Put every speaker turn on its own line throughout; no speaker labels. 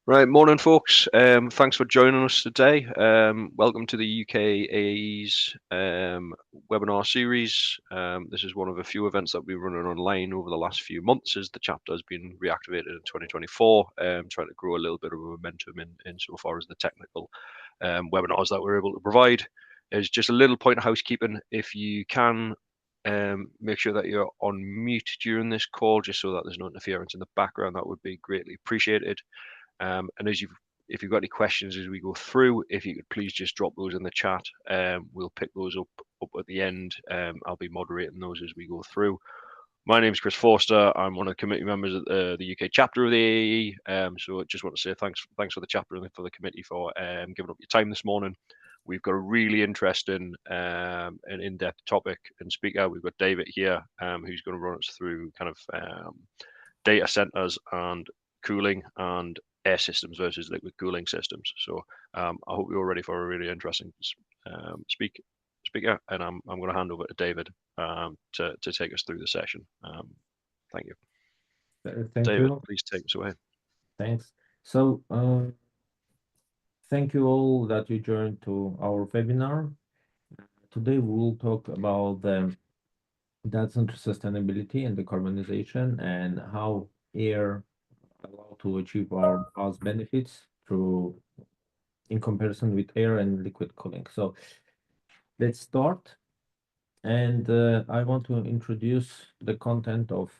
Right, morning, folks. Thanks for joining us today. Welcome to the UKAE's webinar series. This is one of a few events that we've been running online over the last few months as the chapter has been reactivated in 2024, trying to grow a little bit of momentum in so far as the technical webinars that we're able to provide. There's just a little point of housekeeping. If you can make sure that you're on mute during this call, just so that there's no interference in the background, that would be greatly appreciated. And if you've got any questions as we go through, if you could please just drop those in the chat. We'll pick those up at the end. I'll be moderating those as we go through. My name is Chris Forster. I'm one of the committee members at the UK chapter of the AAE. So I just want to say thanks for the chapter and for the committee for giving up your time this morning. We've got a really interesting and in-depth topic and speaker. We've got David here, who's going to run us through kind of data centers and cooling and air systems versus liquid cooling systems. So I hope you're ready for a really interesting speaker, and I'm going to hand over to David to take us through the session. Thank you.
Thank
David,
you.
please take us away.
Thanks. So thank you all that you joined to our webinar. Today we will talk about the data center sustainability and decarbonization and how air allow to achieve our cost benefits through in comparison with air and liquid cooling. So let's start. And I want to introduce the content of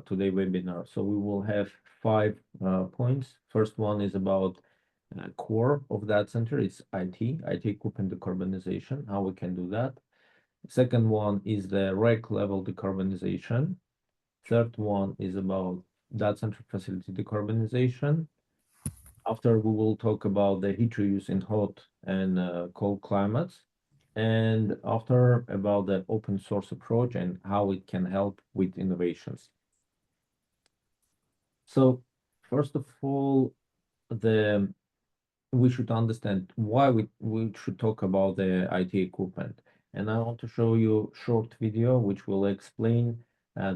today's webinar. So we will have 5 points. First one is about core of that center. It's IT equipment decarbonization, how we can do that. Second one is the rack level decarbonization. Third one is about data center facility decarbonization. After we will talk about the heat reuse in hot and cold climates. And after about the open source approach and how it can help with innovations. So first of all, we should understand why we should talk about the IT equipment. And I want to show you a short video which will explain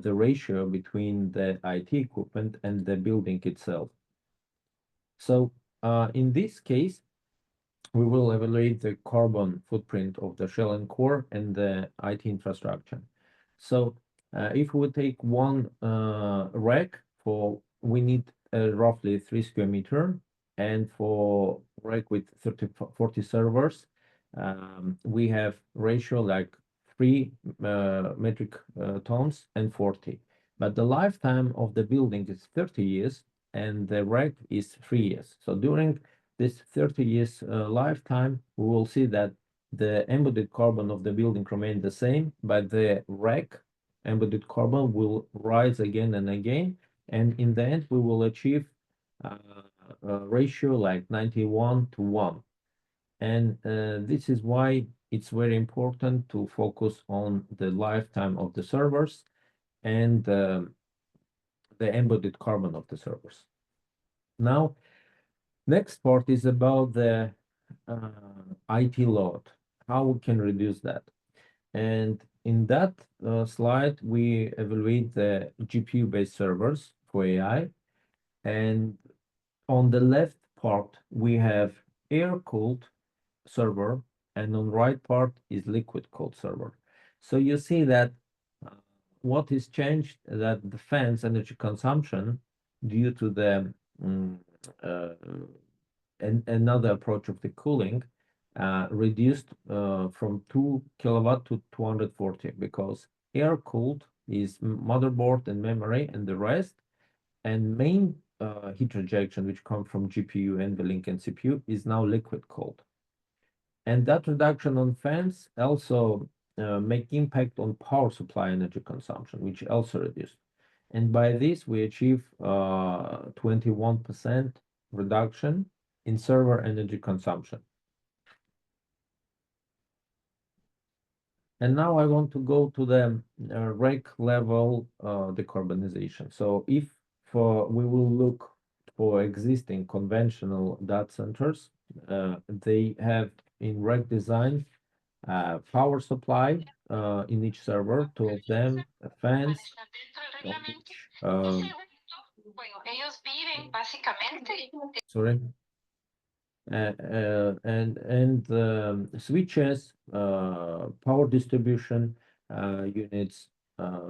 the ratio between the IT equipment and the building itself. So in this case, we will evaluate the carbon footprint of the shell and core and the IT infrastructure. So if we take one rack, we need roughly 3 square meter, and for rack with 40 servers, we have ratio like 3 metric tons and 40. But the lifetime of the building is 30 years and the rack is 3 years. So during this 30 years lifetime, we will see that the embodied carbon of the building remain the same, but the rack embodied carbon will rise again and again. And in the end, we will achieve a ratio like 91:1. And this is why it's very important to focus on the lifetime of the servers and the embodied carbon of the servers. Now, next part is about the IT load, how we can reduce that. And in that slide, we evaluate the GPU-based servers for AI. And on the left part, we have air-cooled server, and on the right part is liquid-cooled server. So you see that what is changed, that the fans energy consumption due to the another approach of the cooling reduced from 2 kilowatt to 240, because air cooled is motherboard and memory and the rest, and main heat rejection which come from GPU, NVLink and CPU is now liquid cooled. And that reduction on fans also make impact on power supply energy consumption, which also reduced. And by this, we achieve 21% reduction in server energy consumption. And now I want to go to the rack level decarbonization. So if we will look for existing conventional data centers, they have in rack design power supply in each server, 2 of them, fans,
Ellos viven básicamente.
Sorry. Switches, power distribution units,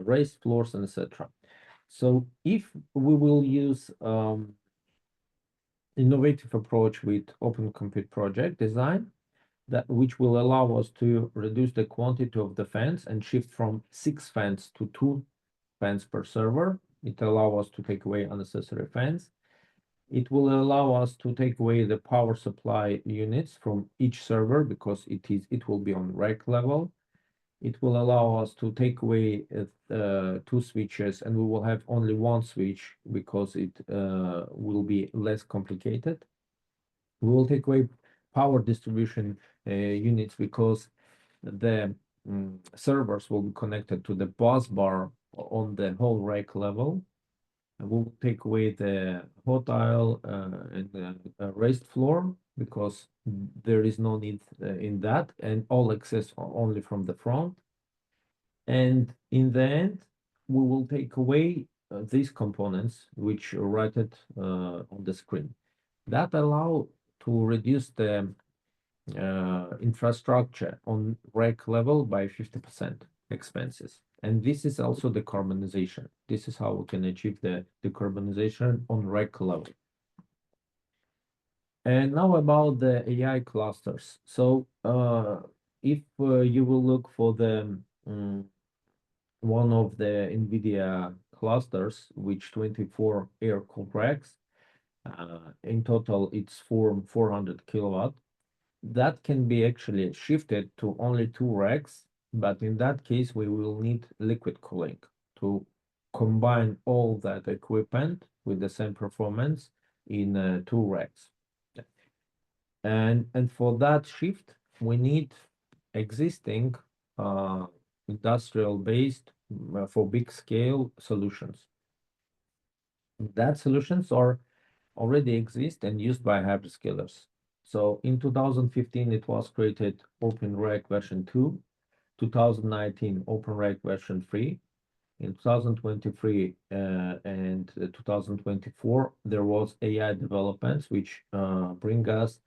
raised floors, and etc. So if we will use innovative approach with open compute project design, that which will allow us to reduce the quantity of the fans and shift from 6 fans to 2 fans per server. It allows us to take away unnecessary fans. It will allow us to take away the power supply units from each server because it will be on rack level. It will allow us to take away 2 switches, and we will have only 1 switch because it will be less complicated. We will take away power distribution units because the servers will be connected to the bus bar on the whole rack level. We will take away the hot aisle and the raised floor because there is no need in that, and all access only from the front. And in the end, we will take away these components, which are right on the screen. That allow to reduce the infrastructure on rack level by 50% expenses. And this is also decarbonization. This is how we can achieve the decarbonization on rack level. And now about the AI clusters. So if you will look for the one of the NVIDIA clusters, which 24 air-cooled racks, in total it's 400 kilowatt. That can be actually shifted to only 2 racks, but in that case, we will need liquid cooling to combine all that equipment with the same performance in 2 racks. And for that shift, we need existing industrial-based for big scale solutions. That solutions are already exist and used by hyperscalers. So in 2015, it was created OpenRack version 2, 2019 OpenRack version 3. In 2023 and 2024, there was AI developments which bring us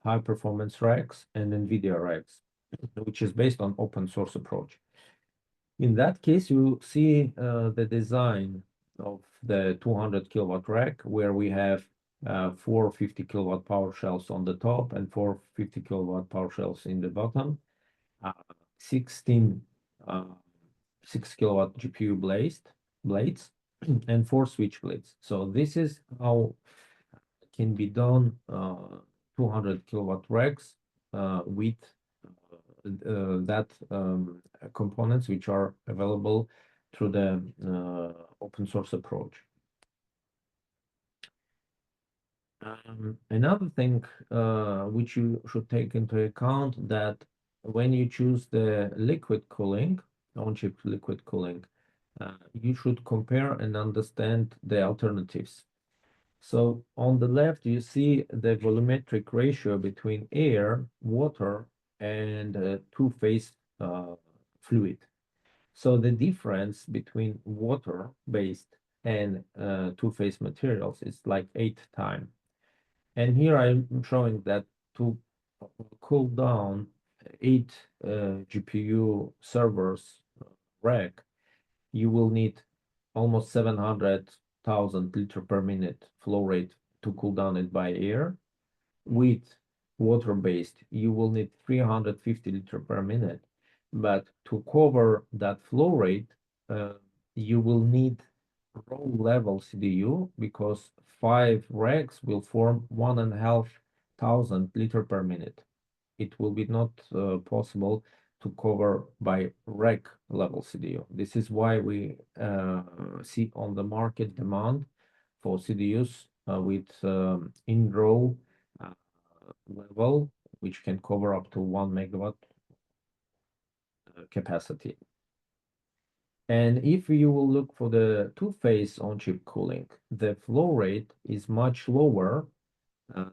high performance racks and NVIDIA racks, which is based on open source approach. In that case, you see the design of the 200 kilowatt rack, where we have 4 50 kilowatt power shelves on the top and 4 50 kilowatt power shelves in the bottom, 16 6 kilowatt GPU blades, and 4 switch blades. So this is how it can be done 200 kilowatt racks with that components which are available through the open source approach. Another thing which you should take into account, that when you choose the liquid cooling, on-chip liquid cooling, you should compare and understand the alternatives. So on the left, you see the volumetric ratio between air, water, and two-phase fluid. So the difference between water-based and two-phase materials is like 8 times. And here I'm showing that to cool down 8 GPU servers rack, you will need almost 700,000 liter per minute flow rate to cool down it by air. With water-based, you will need 350 liter per minute. But to cover that flow rate, you will need row level CDU, because 5 racks will form 1,500 liter per minute. It will be not possible to cover by rack level CDU. This is why we see on the market demand for CDUs with in-row level, which can cover up to 1 megawatt capacity. And if you will look for the two-phase on-chip cooling, the flow rate is much lower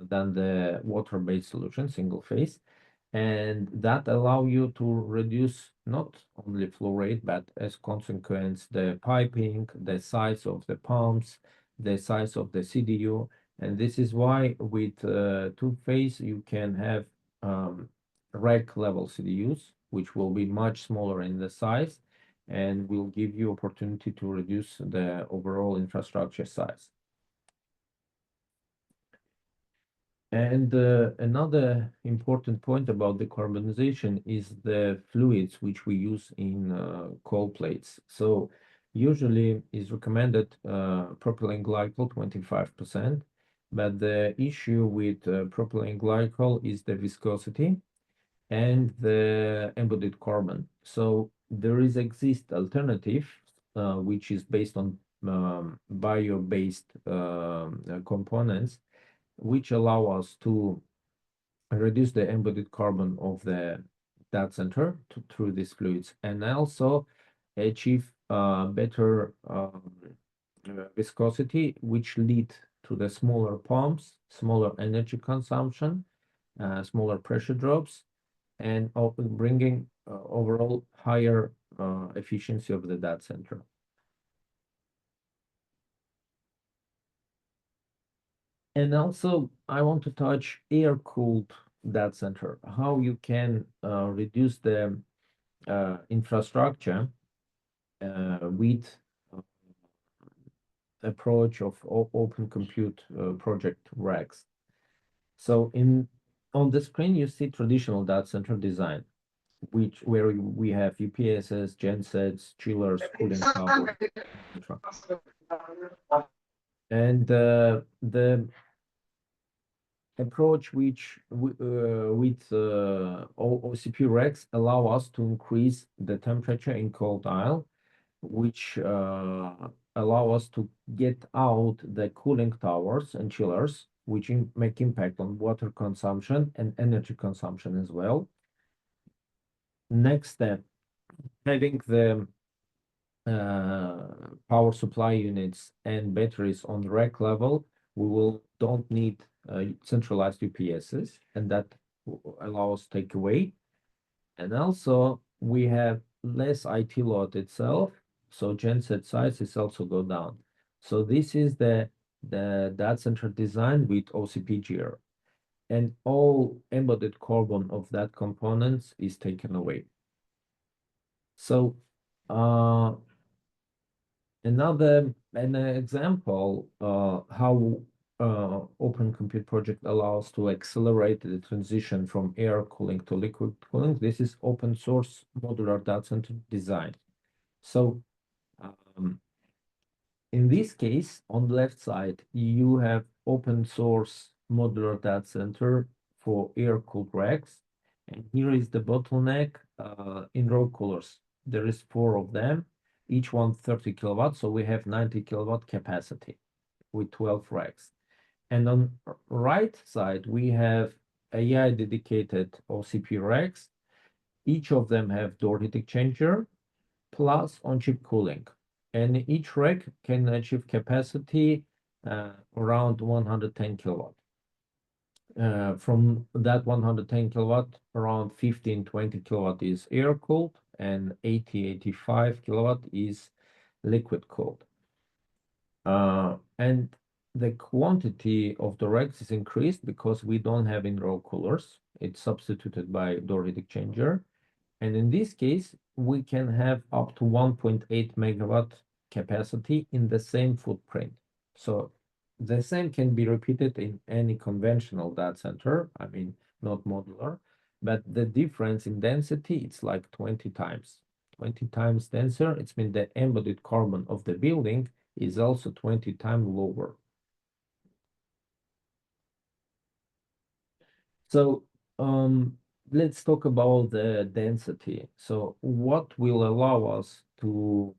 than the water-based solution, single phase, and that allow you to reduce not only flow rate, but as consequence the piping, the size of the pumps, the size of the CDU. And this is why with two-phase you can have rack level CDUs, which will be much smaller in the size and will give you opportunity to reduce the overall infrastructure size. And another important point about decarbonization is the fluids which we use in cold plates. So usually is recommended propylene glycol 25%, but the issue with propylene glycol is the viscosity and the embodied carbon. So there exist alternative which is based on bio-based components, which allow us to reduce the embodied carbon of the data center through these fluids, and also achieve better viscosity, which lead to the smaller pumps, smaller energy consumption, smaller pressure drops, and bringing overall higher efficiency of the data center. And also, I want to touch air-cooled data center, how you can reduce the infrastructure with approach of open compute project racks. So on the screen, you see traditional data center design, where we have UPSs, gensets, chillers, cooling towers, etc. And the approach which with OCP racks allow us to increase the temperature in cold aisle, which allow us to get out the cooling towers and chillers, which make impact on water consumption and energy consumption as well. Next step, having the power supply units and batteries on the rack level, we don't need centralized UPSs, and that allows takeaway. And also we have less IT load itself, so genset size is also go down. So this is the data center design with OCP-GR, and all embodied carbon of that components is taken away. So an example how Open Compute project allows to accelerate the transition from air cooling to liquid cooling. This is open source modular data center design. So in this case, on the left side, you have open source modular data center for air cooled racks. And here is the bottleneck in row coolers. There is 4 of them, each one 30 kilowatts. So we have 90 kilowatt capacity with 12 racks. And on right side, we have AI dedicated OCP racks. Each of them have door heat exchanger plus on-chip cooling. And each rack can achieve capacity around 110 kilowatt. From that 110 kilowatt, around 15-20 kilowatt is air cooled, and 80-85 kilowatt is liquid cooled. And the quantity of the racks is increased because we don't have in-row coolers. It's substituted by door heat exchanger. And in this case, we can have up to 1.8 megawatt capacity in the same footprint. So the same can be repeated in any conventional data center, I mean, not modular, but the difference in density, it's like 20 times. 20 times denser, it's mean the embodied carbon of the building is also 20 times lower. So let's talk about the density. So what will allow us to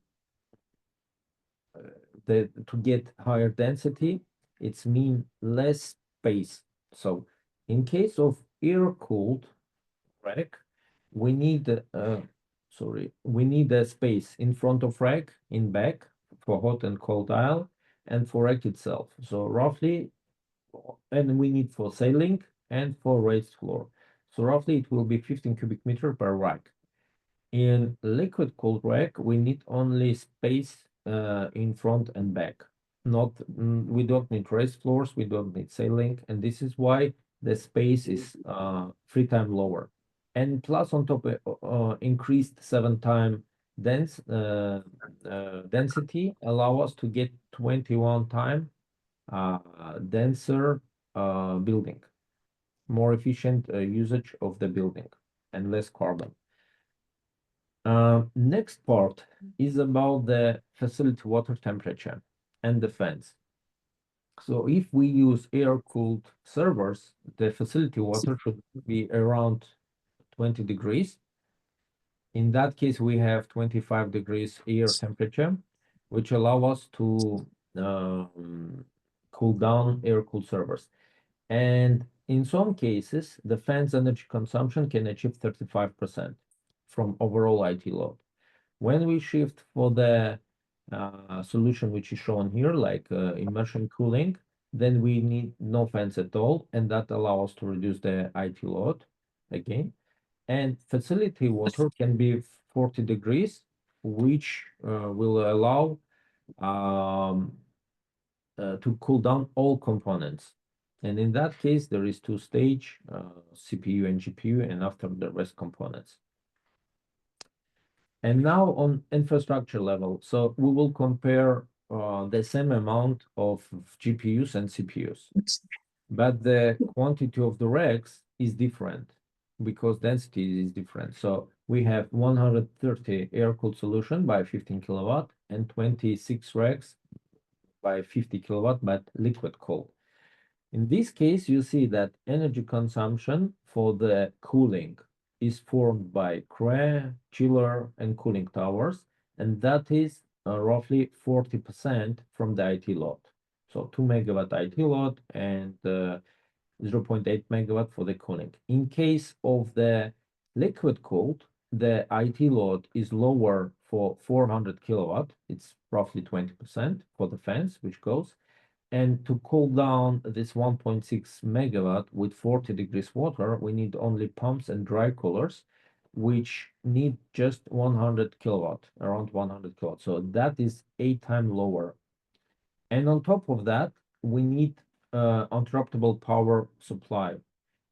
get higher density? It's mean less space. So in case of air-cooled rack, we need we need a space in front of rack, in back for hot and cold aisle, and for rack itself. So roughly, and we need for ceiling and for raised floor. So roughly it will be 15 cubic meter per rack. In liquid cooled rack, we need only space in front and back. not we don't need raised floors, we don't need ceiling, and this is why the space is 3 times lower. And plus on top increased 7 times density allow us to get 21 times denser building, more efficient usage of the building and less carbon. Next part is about the facility water temperature and the fans. So if we use air-cooled servers, the facility water should be around 20 degrees. In that case, we have 25 degrees air temperature, which allow us to cool down air-cooled servers. And in some cases, the fan's energy consumption can achieve 35% from overall IT load. When we shift for the solution which is shown here, like immersion cooling, then we need no fans at all, and that allows us to reduce the IT load again. And facility water can be 40 degrees, which will allow to cool down all components. And in that case, there is two-stage CPU and GPU, and after the rest components. And now on infrastructure level, so we will compare the same amount of GPUs and CPUs, but the quantity of the racks is different because density is different. So we have 130 air-cooled solution by 15 kilowatt and 26 racks by 50 kilowatt, but liquid cooled. In this case, you see that energy consumption for the cooling is formed by CRE, chiller, and cooling towers, and that is roughly 40% from the IT load. So 2 megawatt IT load and 0.8 megawatt for the cooling. In case of the liquid cooled, the IT load is lower for 400 kilowatt. It's roughly 20% for the fans, which goes. And to cool down this 1.6 megawatt with 40 degrees water, we need only pumps and dry coolers, which need just 100 kilowatt, around 100 kilowatt. So that is 8 times lower. And on top of that, we need uninterruptible power supply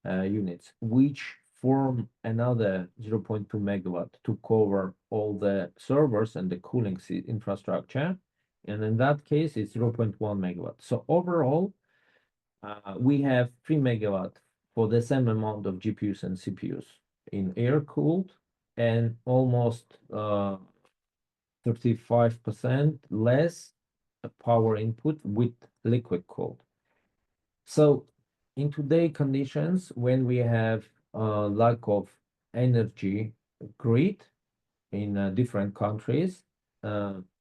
units, which form another 0.2 megawatt to cover all the servers and the cooling infrastructure. And in that case, it's 0.1 megawatt. So overall, we have 3 megawatt for the same amount of GPUs and CPUs in air-cooled and almost 35% less power input with liquid cooled. So in today's conditions, when we have lack of energy grid in different countries,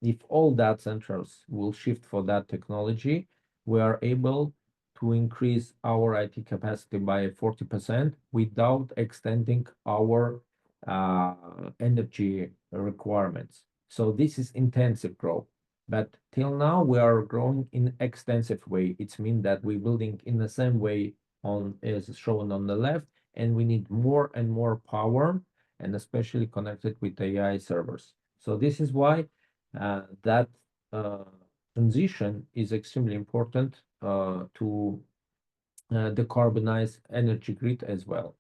if all data centers will shift for that technology, we are able to increase our IT capacity by 40% without extending our energy requirements. So this is intensive growth. But till now, we are growing in extensive way. It means that we're building in the same way on as shown on the left, and we need more and more power, and especially connected with AI servers. So this is why that transition is extremely important to decarbonize energy grid as well.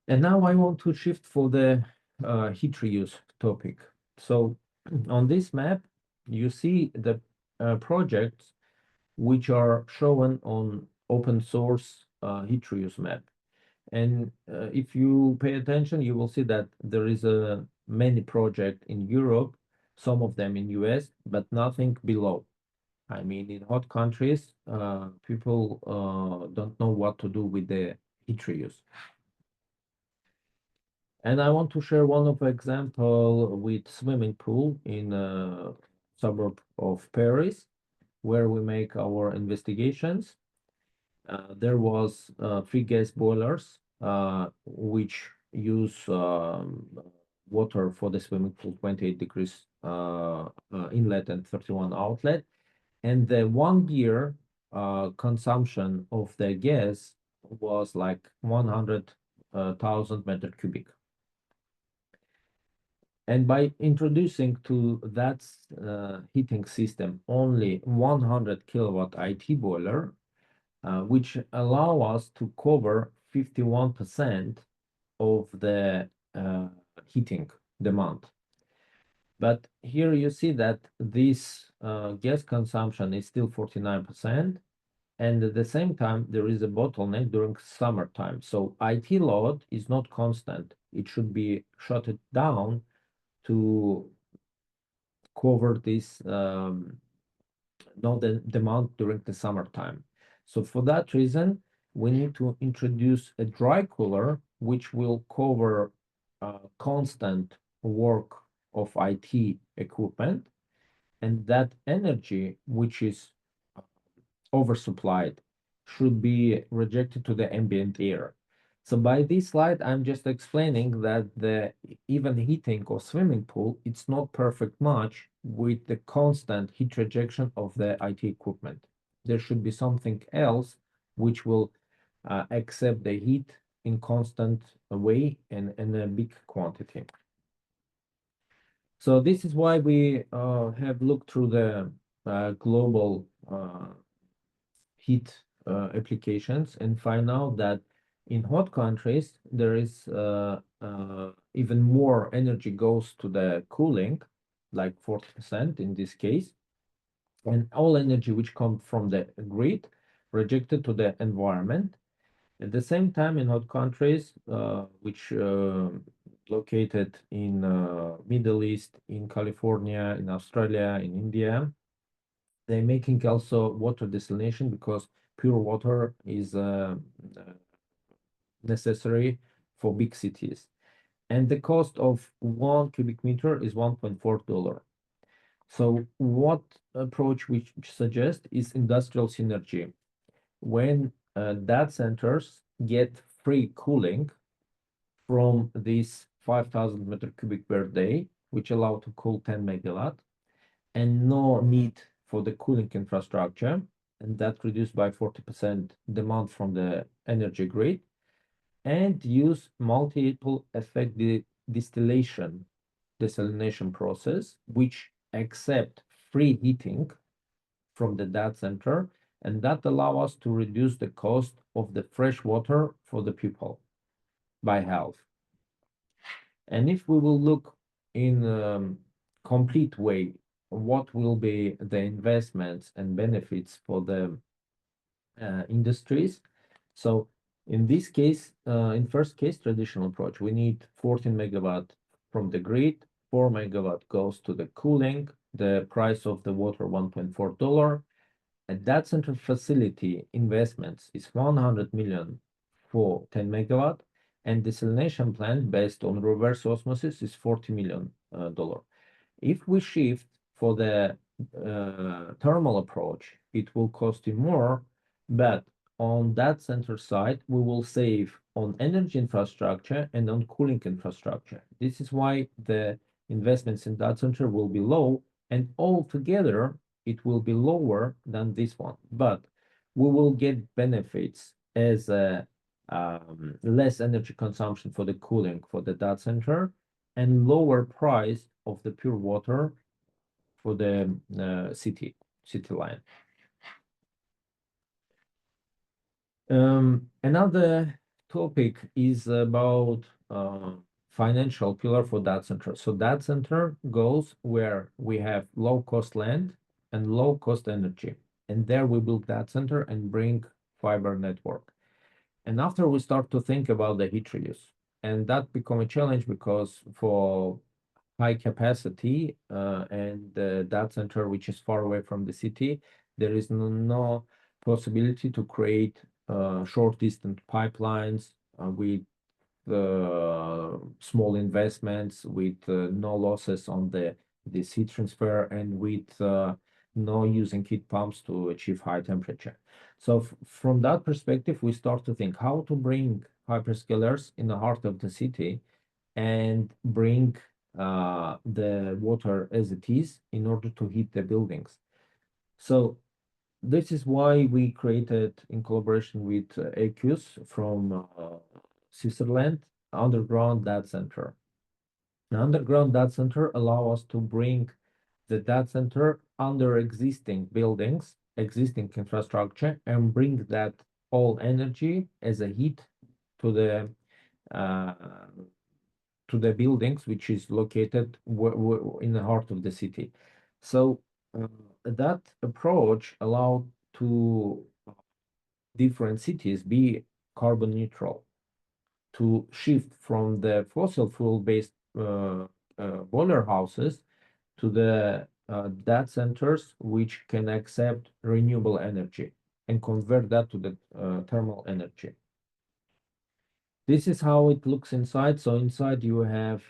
And now I want to shift for the heat reuse topic. So on this map, you see the projects which are shown on open source heat reuse map. And if you pay attention, you will see that there is a many projects in Europe, some of them in US, but nothing below. I mean, in hot countries, people don't know what to do with the heat reuse. And I want to share one of example with swimming pool in a suburb of Paris, where we make our investigations. There was 3 gas boilers, which use water for the swimming pool, 28 degrees inlet and 31 outlet. And the 1 year consumption of the gas was like 100,000 meter cubic. And by introducing to that heating system only 100 kilowatt IT boiler, which allow us to cover 51% of the heating demand. But here you see that this gas consumption is still 49%, and at the same time there is a bottleneck during summertime. So IT load is not constant. It should be shut down to cover this the demand during the summertime. So for that reason, we need to introduce a dry cooler, which will cover constant work of IT equipment, and that energy, which is oversupplied, should be rejected to the ambient air. So by this slide, I'm just explaining that the even heating of swimming pool, it's not perfect match with the constant heat rejection of the IT equipment. There should be something else which will accept the heat in constant way and in a big quantity. So this is why we have looked through the global heat applications and find out that in hot countries there is even more energy goes to the cooling, like 40% in this case, and all energy which comes from the grid rejected to the environment. At the same time, in hot countries, which located in Middle East, in California, in Australia, in India, they're making also water desalination because pure water is necessary for big cities. And the cost of 1 cubic meter is $1.4. So what approach we suggest is industrial synergy. When data centers get free cooling from this 5,000 meter cubic per day, which allow to cool 10 megawatt, and no need for the cooling infrastructure, and that reduced by 40% demand from the energy grid, and use multiple effect desalination process, which accept free heating from the data center, and that allow us to reduce the cost of the fresh water for the people by half. And if we will look in complete way, what will be the investments and benefits for the industries? So in this case, in first case, traditional approach, we need 14 megawatt from the grid, 4 megawatt goes to the cooling, the price of the water $1.4. And data center facility investments is 100 million for 10 megawatt, and desalination plant based on reverse osmosis is $40 million. If we shift for the thermal approach, it will cost you more, but on that center side, we will save on energy infrastructure and on cooling infrastructure. This is why the investments in that center will be low, and altogether it will be lower than this one. But we will get benefits as less energy consumption for the cooling for the data center and lower price of the pure water for the city line. Another topic is about financial pillar for data center. So data center goes where we have low cost land and low cost energy, and there we build data center and bring fiber network. And after we start to think about the heat reuse, and that become a challenge because for high capacity and the data center which is far away from the city, there is no possibility to create short distance pipelines with small investments, with no losses on this heat transfer, and with no using heat pumps to achieve high temperature. So from that perspective, we start to think how to bring hyperscalers in the heart of the city and bring the water as it is in order to heat the buildings. So this is why we created, in collaboration with AQS from Switzerland, underground data center. An underground data center allow us to bring the data center under existing buildings, existing infrastructure, and bring that all energy as a heat to the uh, buildings, which is located in the heart of the city. So that approach allowed to different cities be carbon neutral, to shift from the fossil fuel based boiler houses to the data centers which can accept renewable energy and convert that to the thermal energy. This is how it looks inside. So inside you have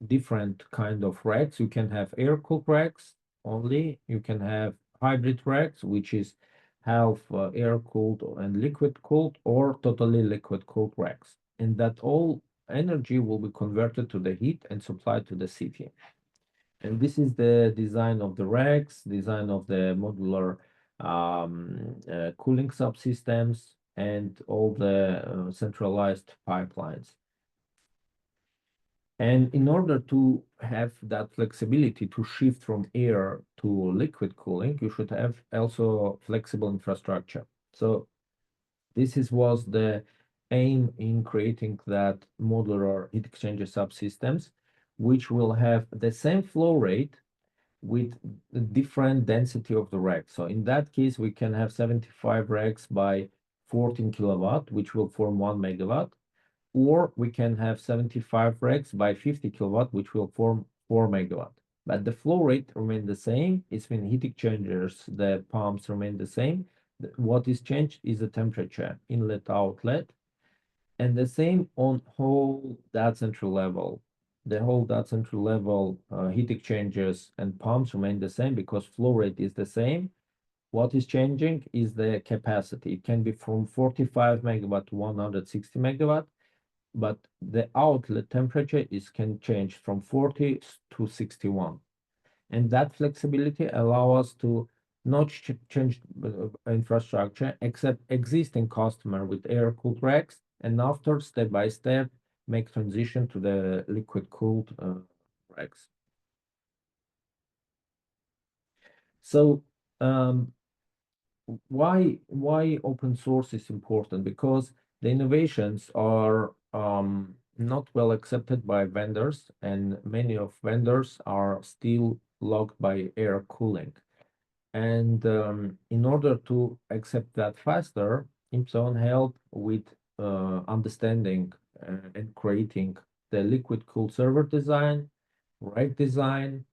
different kind of racks. You can have air-cooled racks only. You can have hybrid racks, which is half air-cooled and liquid-cooled, or totally liquid-cooled racks. And that all energy will be converted to the heat and supplied to the city. And this is the design of the racks, design of the modular cooling subsystems, and all the centralized pipelines. And in order to have that flexibility to shift from air to liquid cooling, you should have also flexible infrastructure. So this was the aim in creating that modular heat exchanger subsystems, which will have the same flow rate with the different density of the rack. So in that case, we can have 75 racks by 14 kilowatt, which will form 1 megawatt, or we can have 75 racks by 50 kilowatt, which will form 4 megawatt. But the flow rate remain the same. It's when heat exchangers, the pumps remain the same. What is changed is the temperature, inlet, outlet, and the same on whole data center level. The whole data center level heat exchangers and pumps remain the same because flow rate is the same. What is changing is the capacity. It can be from 45 megawatt to 160 megawatt, but the outlet temperature can change from 40 to 61. And that flexibility allows us to not change infrastructure except existing customer with air-cooled racks, and after step by step make transition to the liquid-cooled racks. So why open source is important? Because the innovations are not well accepted by vendors, and many of vendors are still locked by air cooling. And in order to accept that faster, Impleon helped with understanding and creating the liquid cooled server design, rack design,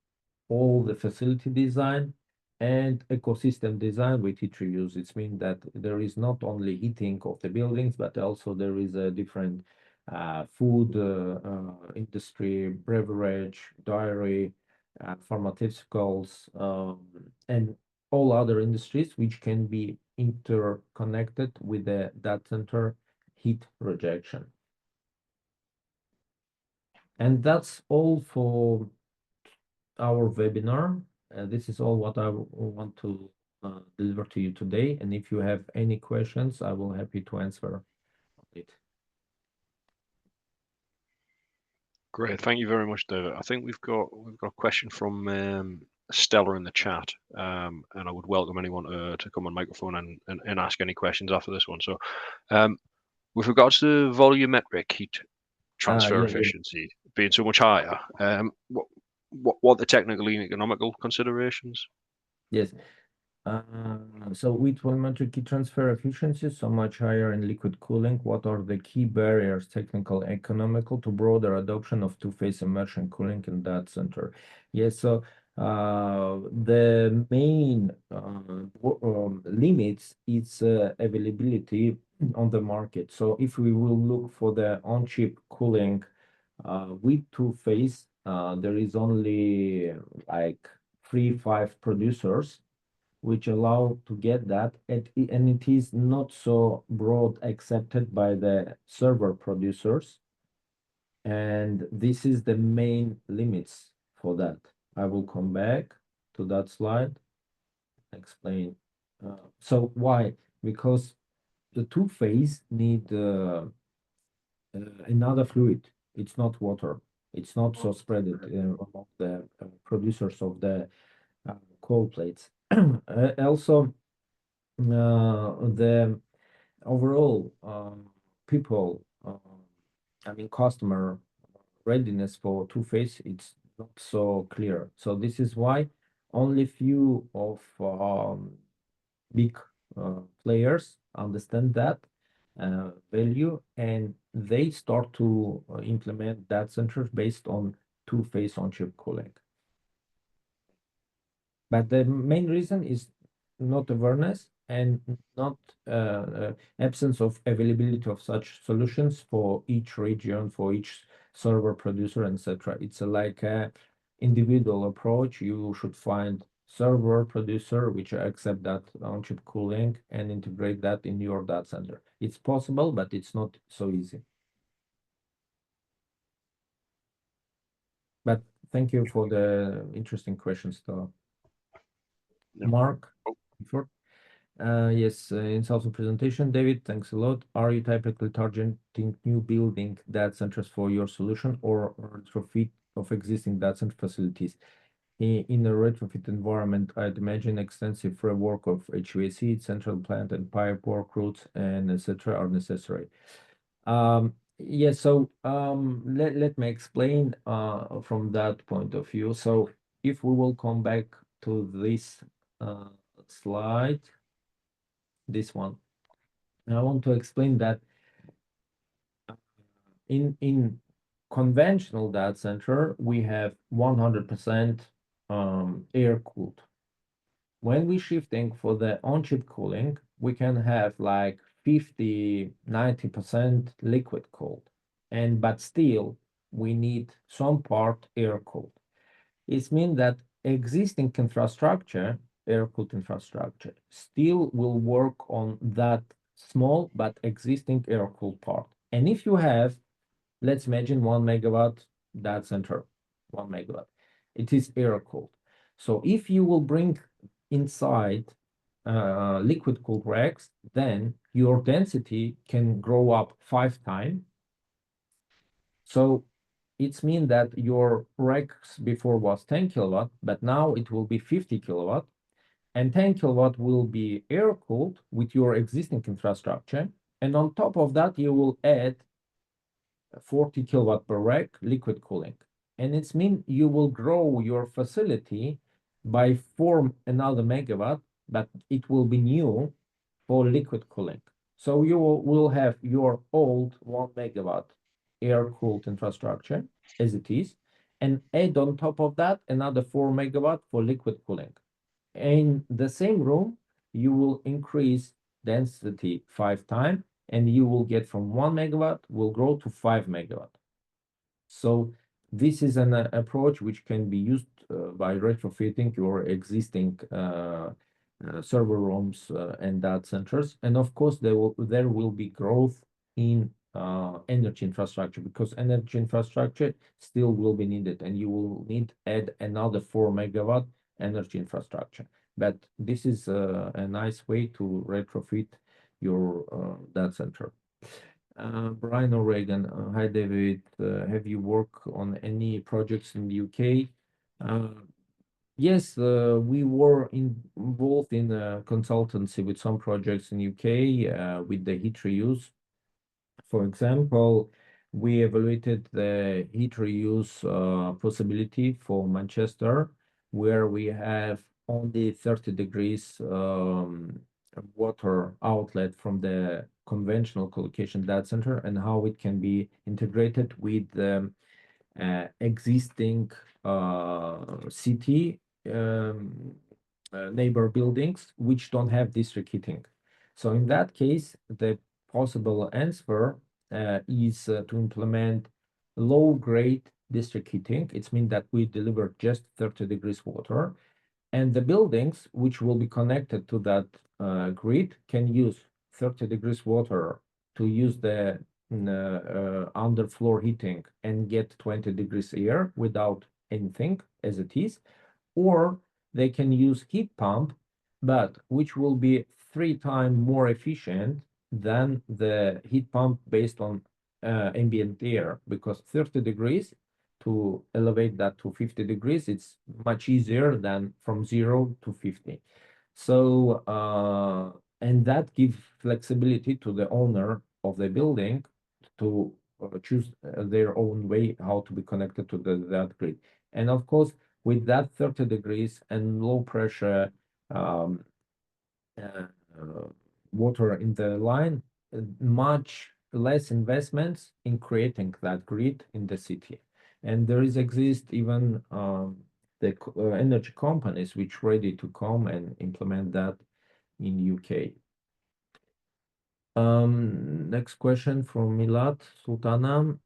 all the facility design, and ecosystem design with heat reuse. It means that there is not only heating of the buildings, but also there is a different food industry, beverage, dairy, pharmaceuticals, and all other industries which can be interconnected with the data center heat rejection. And that's all for our webinar. This is all what I want to deliver to you today. And if you have any questions, I will happy to answer it.
Great, thank you very much, David. I think we've got a question from Stella in the chat, and I would welcome anyone to come on microphone and ask any questions after this one. So, with regards to volumetric heat transfer efficiency being so much higher, what the technical and economical considerations?
Yes. So with volumetric heat transfer efficiency so much higher in liquid cooling, what are the key barriers, technical, economical, to broader adoption of two-phase immersion cooling in data center? Yes, so the main limits is availability on the market. So if we will look for the on-chip cooling with two-phase, there is only like 3-5 producers which allow to get that, and it is not so broad accepted by the server producers, and this is the main limits for that. I will come back to that slide, explain. So why? Because the two-phase need another fluid. It's not water. It's not so spread among the producers of the cold plates. Also, the overall people, I mean, customer readiness for two-phase, it's not so clear. So this is why only few of big players understand that value, and they start to implement data centers based on two-phase on-chip cooling. But the main reason is not awareness and not absence of availability of such solutions for each region, for each server producer, etc. It's like a individual approach. You should find server producer which accept that on-chip cooling and integrate that in your data center. It's possible, but it's not so easy. But thank you for the interesting questions, though.
Yeah.
Mark,
Oh.
before. Yes, in Salsa presentation, David, thanks a lot. Are you typically targeting new building data centers for your solution or retrofit of existing data center facilities? In a retrofit environment, I'd imagine extensive framework of HVAC, central plant and pipe work routes, and etc. are necessary. Yes, so let me explain from that point of view. So if we will come back to this slide, this one, and I want to explain that in conventional data center we have 100% air cooled. When we shifting for the on-chip cooling, we can have like 50-90% liquid cooled, but still we need some part air cooled. It means that existing infrastructure, air-cooled infrastructure, still will work on that small but existing air-cooled part. And if you have, let's imagine 1 megawatt data center, 1 megawatt, it is air-cooled. So if you will bring inside liquid cooled racks, then your density can grow up 5 times. So it means that your racks before was 10 kilowatt, but now it will be 50 kilowatt, and 10 kilowatt will be air cooled with your existing infrastructure. And on top of that, you will add 40 kilowatt per rack liquid cooling. And it means you will grow your facility by another megawatt, but it will be new for liquid cooling. So you will have your old 1 megawatt air-cooled infrastructure as it is, and add on top of that another 4 megawatt for liquid cooling. In the same room, you will increase density 5 times, and you will get from 1 megawatt will grow to 5 megawatt. So this is an approach which can be used by retrofitting your existing server rooms and data centers. And of course, there will be growth in energy infrastructure, because energy infrastructure still will be needed, and you will need add another 4 megawatt energy infrastructure. But this is a nice way to retrofit your data center. Brian O'Regan, hi David, have you worked on any projects in the UK? Yes, we were involved in a consultancy with some projects in UK with the heat reuse. For example, we evaluated the heat reuse possibility for Manchester, where we have only 30 degrees water outlet from the conventional colocation data center, and how it can be integrated with the existing city neighbor buildings which don't have district heating. So in that case, the possible answer is to implement low-grade district heating. It means that we deliver just 30 degrees water, and the buildings which will be connected to that grid can use 30 degrees water to use the underfloor heating and get 20 degrees air without anything as it is, or they can use heat pump, but which will be 3 times more efficient than the heat pump based on ambient air, because 30 degrees to elevate that to 50 degrees. It's much easier than from 0 to 50. So, and that gives flexibility to the owner of the building to choose their own way how to be connected to that grid. And of course, with that 30 degrees and low pressure um, uh, water in the line, much less investments in creating that grid in the city. And there exist even the energy companies which ready to come and implement that in UK. Next question from Milad Sultana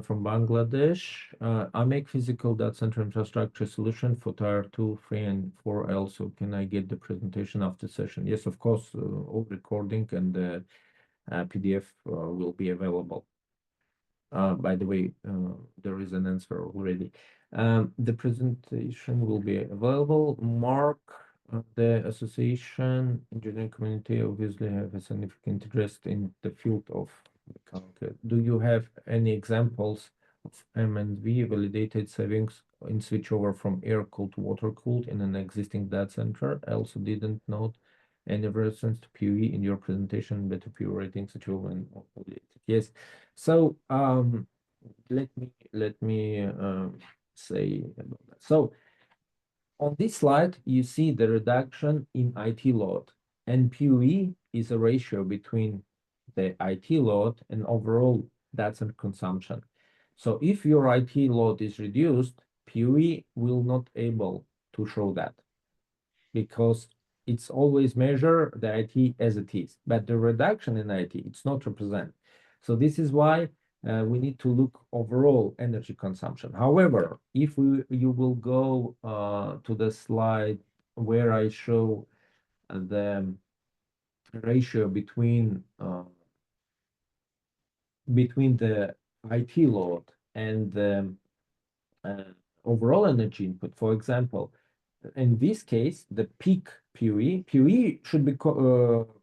from Bangladesh. I make physical data center infrastructure solution for tier 2, 3, and 4 also. Can I get the presentation after session? Yes, of course, all recording and the PDF will be available. By the way, there is an answer already. The presentation will be available. Mark, the association engineering community obviously have a significant interest in the field of mechanical. Do you have any examples of M&V validated savings in switchover from air-cooled to water-cooled in an existing data center? I also didn't note any reference to PUE in your presentation, better PUE ratings achievement. Yes. So let me say about that. So on this slide, you see the reduction in IT load, and PUE is a ratio between the IT load and overall data center consumption. So if your IT load is reduced, PUE will not able to show that because it's always measure the IT as it is, but the reduction in IT, it's not represent. So this is why we need to look overall energy consumption. However, if you will go to the slide where I show the ratio between the IT load and the overall energy input, for example, in this case, the peak PUE should be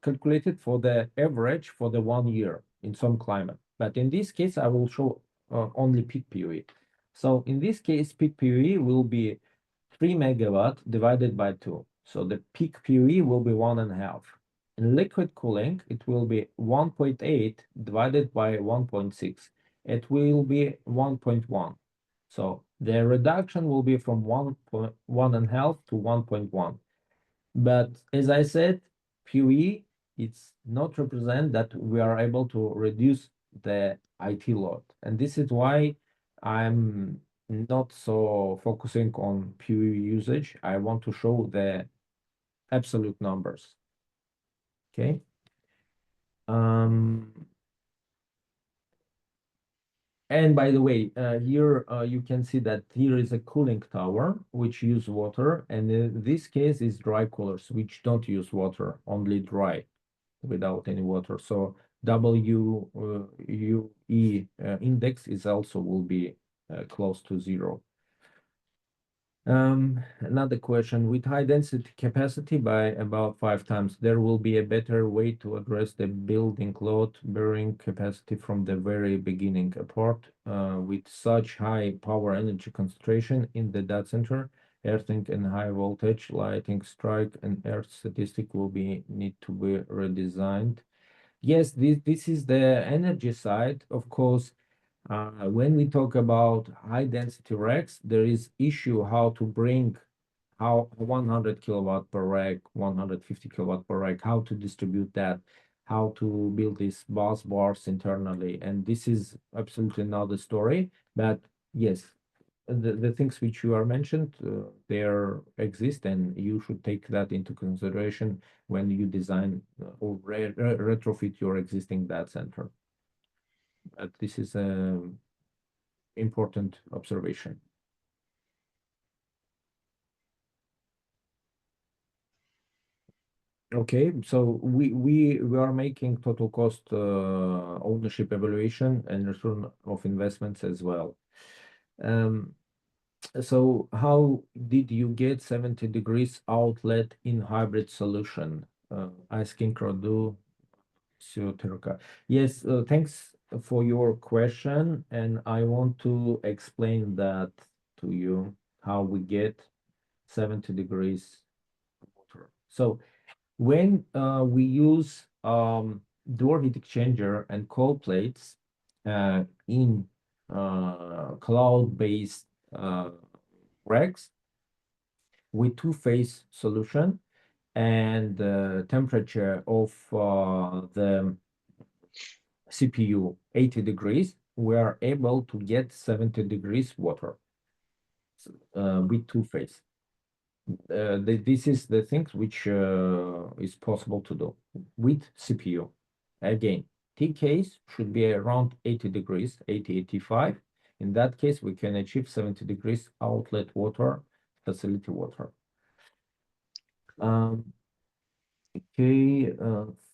calculated for the average for the 1 year in some climate. But in this case, I will show only peak PUE. So in this case, peak PUE will be 3 megawatt divided by 2. So the peak PUE will be 1.5. In liquid cooling, it will be 1.8 divided by 1.6. It will be 1.1. So the reduction will be from 1.5 to 1.1. But as I said, PUE, it's not represent that we are able to reduce the IT load. And this is why I'm not so focusing on PUE usage. I want to show the absolute numbers. Okay. And by the way, here you can see that here is a cooling tower which use water, and in this case is dry coolers which don't use water, only dry, without any water. So WUE index is also will be close to 0. Another question, with high density capacity by about 5 times, there will be a better way to address the building load bearing capacity from the very beginning apart. With such high power energy concentration in the data center, earthing and high voltage lighting strike and earth statistic will need to be redesigned. Yes, this is the energy side. Of course, when we talk about high density racks, there is issue how to bring how 100 kilowatt per rack, 150 kilowatt per rack, how to distribute that, how to build these bus bars internally. And this is absolutely another story. But yes, the things which you are mentioned, there exist, and you should take that into consideration when you design or retrofit your existing data center. This is an important observation. Okay, so we are making total cost ownership evaluation and return of investments as well. So how did you get 70 degrees outlet in hybrid solution? Asking Radu Sioterka. Yes, thanks for your question, and I want to explain that to you, how we get 70 degrees water. So when we use door heat exchanger and cold plates in cloud-based racks with two-phase solution, and the temperature of the CPU 80 degrees, we are able to get 70 degrees water with two-phase. This is the things which is possible to do with CPU. Again, T case should be around 80 degrees, 80, 85. In that case, we can achieve 70 degrees outlet water, facility water. Okay,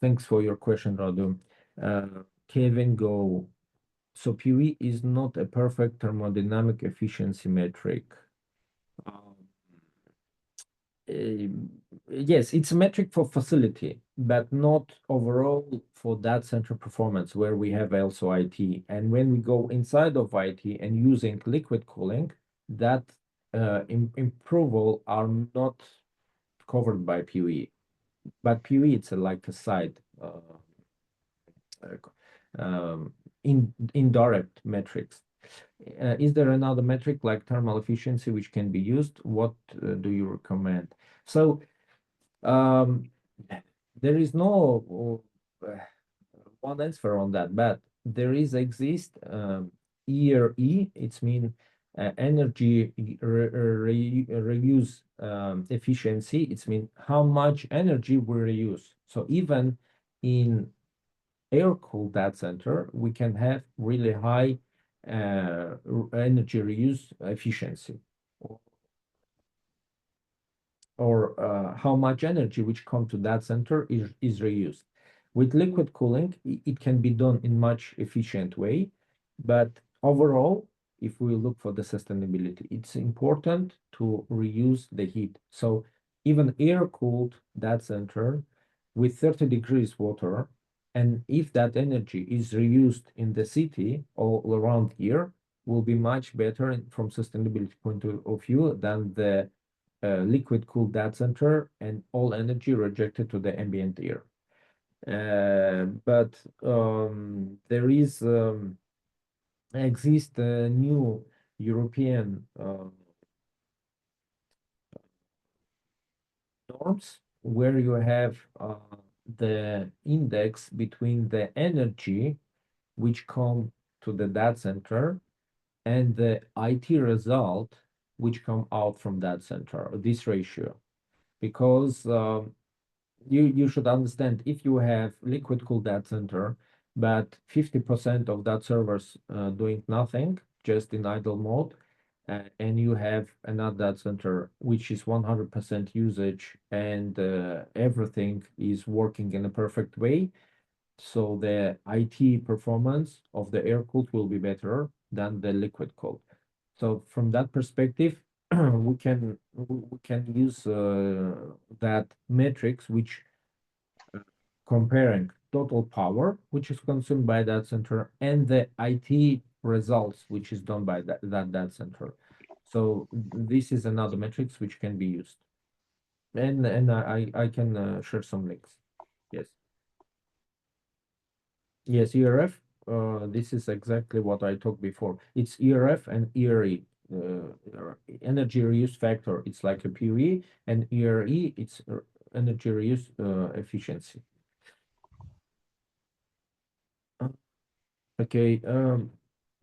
thanks for your question, Radu. Kevin Go. So PV is not a perfect thermodynamic efficiency metric. Yes, it's a metric for facility, but not overall for data center performance, where we have also IT. And when we go inside of IT and using liquid cooling, that improval are not covered by PUE. But PUE, it's like a side indirect metrics. Is there another metric like thermal efficiency which can be used? What do you recommend? So there is no one answer on that, but there exist ERE. It's mean energy reuse efficiency. It's mean how much energy we reuse. So even in air-cooled data center, we can have really high energy reuse efficiency, or how much energy which come to that center is reused. With liquid cooling, it can be done in much efficient way, but overall, if we look for the sustainability, it's important to reuse the heat. So even air-cooled data center with 30 degrees water, and if that energy is reused in the city all around here, will be much better from sustainability point of view than the liquid cooled data center and all energy rejected to the ambient air. But there exist new European norms where you have the index between the energy which come to the data center and the IT result which come out from that center, this ratio. Because you should understand, if you have liquid cooled data center, but 50% of that servers doing nothing, just in idle mode, and you have another data center which is 100% usage, and everything is working in a perfect way, so the IT performance of the air cooled will be better than the liquid cooled. So from that perspective, we can use that metrics which comparing total power which is consumed by that center and the IT results which is done by that data center. So this is another metrics which can be used, and I can share some links. Yes. Yes, ERF. This is exactly what I talked before. It's ERF and ERE. Energy reuse factor, it's like a PUE, and ERE, it's energy reuse efficiency. Okay,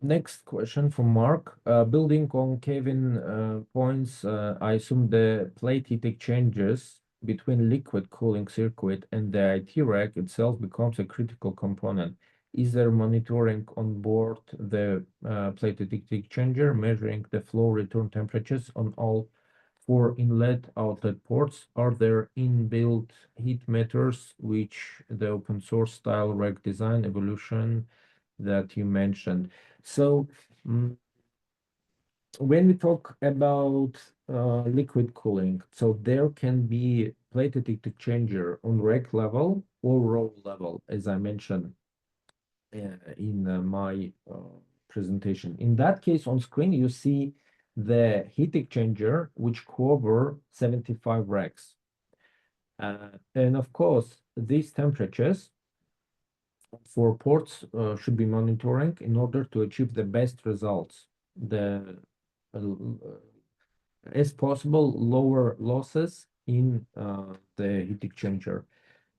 next question from Mark. Building on Kevin points, I assume the plate heat exchanges between liquid cooling circuit and the IT rack itself becomes a critical component. Is there monitoring on board the plate heat exchanger, measuring the flow return temperatures on all 4 inlet outlet ports? Are there inbuilt heat meters, which the open source style rack design evolution that you mentioned? So when we talk about liquid cooling, so there can be plate heat exchanger on rack level or row level, as I mentioned. in my presentation. In that case, on screen, you see the heat exchanger, which cover 75 racks. And of course, these temperatures for ports should be monitoring in order to achieve the best results. As possible, lower losses in the heat exchanger.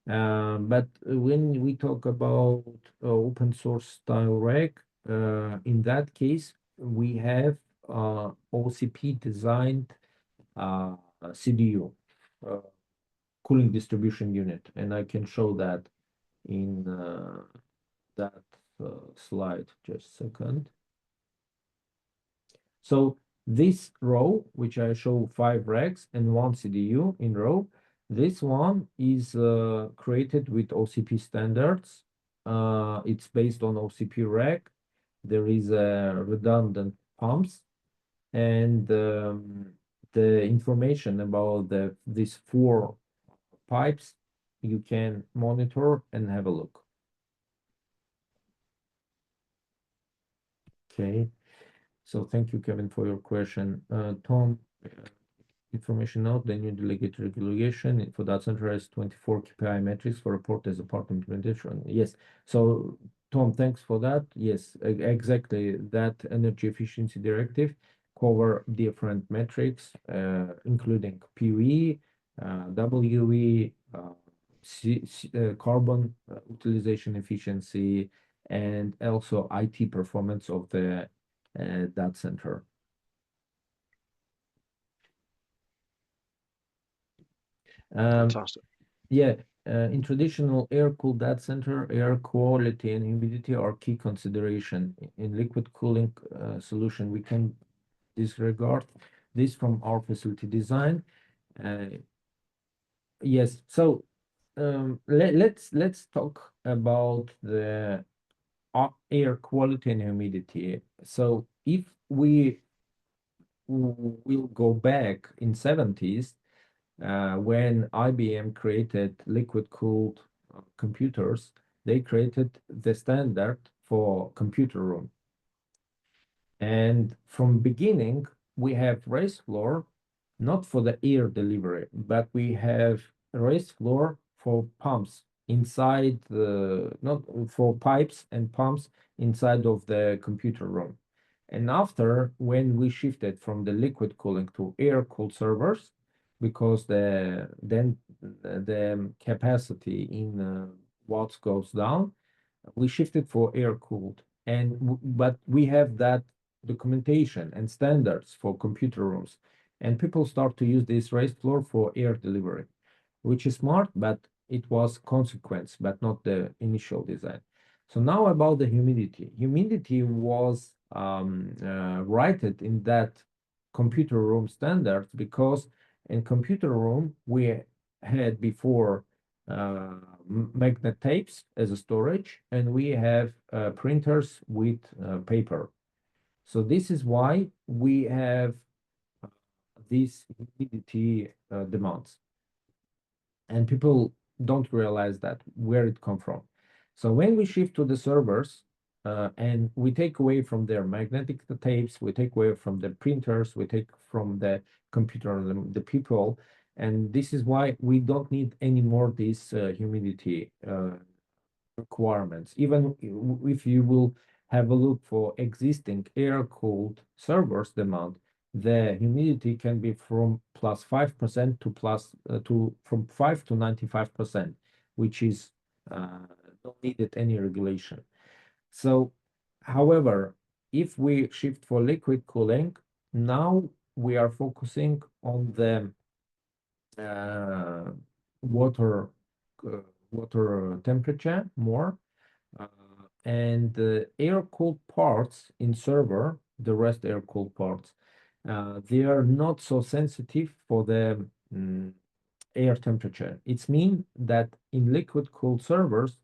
But when we talk about open source style rack, in that case, we have OCP designed CDU, cooling distribution unit, and I can show that in that slide. Just a second. So this row, which I show 5 racks and 1 CDU in row, this one is created with OCP standards. It's based on OCP rack. There is redundant pumps, and the information about these 4 pipes you can monitor and have a look. Okay, so thank you, Kevin, for your question. Tom, information note, the new delegate regulation for that center has 24 KPI metrics for report as a part of implementation. Yes, so Tom, thanks for that. Yes, exactly, that energy efficiency directive cover different metrics, including PUE, WE, carbon utilization efficiency, and also IT performance of the data center.
Fantastic.
Yeah, in traditional air-cooled data center, air quality and humidity are key consideration. In liquid cooling solution, we can disregard this from our facility design. Yes, so let's talk about the air quality and humidity. So if we will go back in 70s, when IBM created liquid-cooled computers, they created the standard for computer room. And from beginning, we have raised floor, not for the air delivery, but we have raised floor for pumps inside not for pipes and pumps inside of the computer room. And after, when we shifted from the liquid cooling to air-cooled servers, because then the capacity in watts goes down, we shifted for air-cooled. But we have that documentation and standards for computer rooms, and people start to use this raised floor for air delivery, which is smart, but it was consequence, but not the initial design. So now about the humidity. Humidity was rated in that computer room standards because in computer room we had before magnet tapes as a storage, and we have printers with paper. So this is why we have these humidity demands, and people don't realize that where it come from. So when we shift to the servers and we take away from their magnetic tapes, we take away from the printers, we take from the computer, the people, and this is why we don't need any more these humidity requirements. Even if you will have a look for existing air-cooled servers demand, the humidity can be from plus 5% to from 5 to 95%, which is not needed any regulation. So, however, if we shift for liquid cooling, now we are focusing on the water temperature more, and the air-cooled parts in server, the rest air-cooled parts, they are not so sensitive for the air temperature. It's mean that in liquid-cooled servers,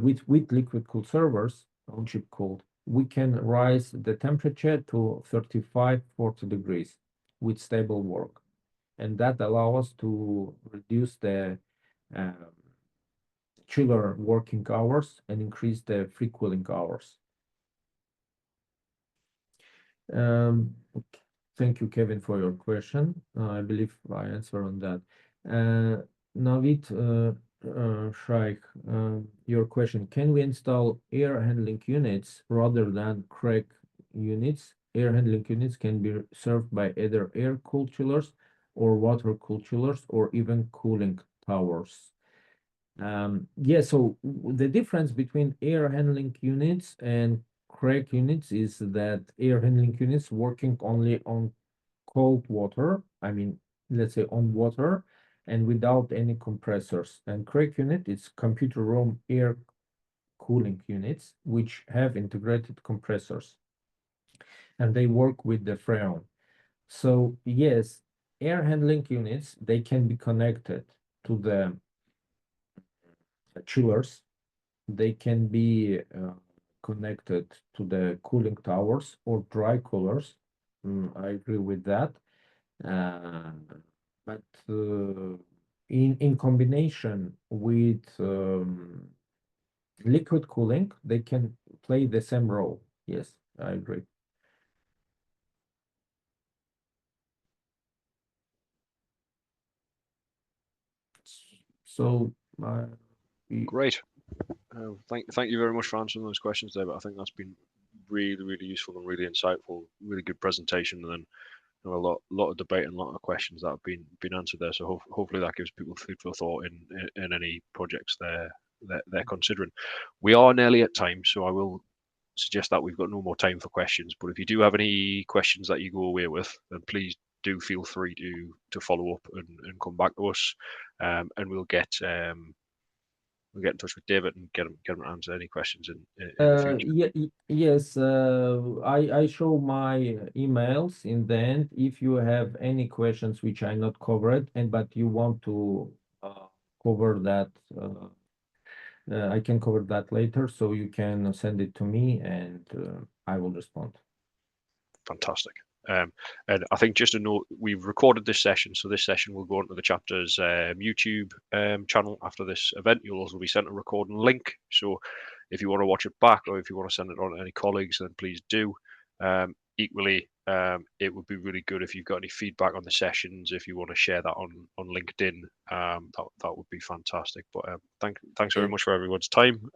with liquid-cooled servers, on-chip cooled, we can rise the temperature to 35, 40 degrees with stable work. And that allows us to reduce the chiller working hours and increase the free cooling hours. Thank you, Kevin, for your question. I believe I answer on that. Navid Shaikh, your question: can we install air handling units rather than crack units? Air handling units can be served by either air-cooled chillers or water-cooled chillers or even cooling towers. Yeah, so the difference between air handling units and crack units is that air handling units working only on cold water, I mean, let's say on water and without any compressors. And crack unit is computer room air cooling units, which have integrated compressors. And they work with the Freon. So yes, air handling units, they can be connected to the chillers. They can be connected to the cooling towers or dry coolers. I agree with that. But in combination with liquid cooling, they can play the same role. Yes, I agree. So
Great. Thank you very much for answering those questions, David. I think that's been really useful and really insightful. Really good presentation, and then a lot of debate and a lot of questions that have been answered there. So hopefully that gives people food for thought in any projects they're considering. We are nearly at time, so I will suggest that we've got no more time for questions. But if you do have any questions that you go away with, then please do feel free to follow up and come back to us, and we'll get in touch with David and get him to answer any questions in the future.
Yes, I show my emails in the end. If you have any questions which I not covered, but you want to cover that, I can cover that later. So you can send it to me, and I will respond.
Fantastic. And I think just a note, we've recorded this session, so this session will go onto the chapter's YouTube channel after this event. You'll also be sent a recording link. So if you want to watch it back or if you want to send it on to any colleagues, then please do. Equally, it would be really good if you've got any feedback on the sessions, if you want to share that on LinkedIn, that would be fantastic. But thanks very much for everyone's time.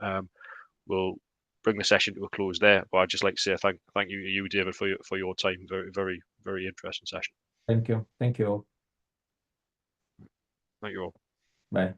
We'll bring the session to a close there. But I'd just like to say thank you, David, for your time. Very interesting session.
Thank you. Thank you all.
Thank you all.
Bye.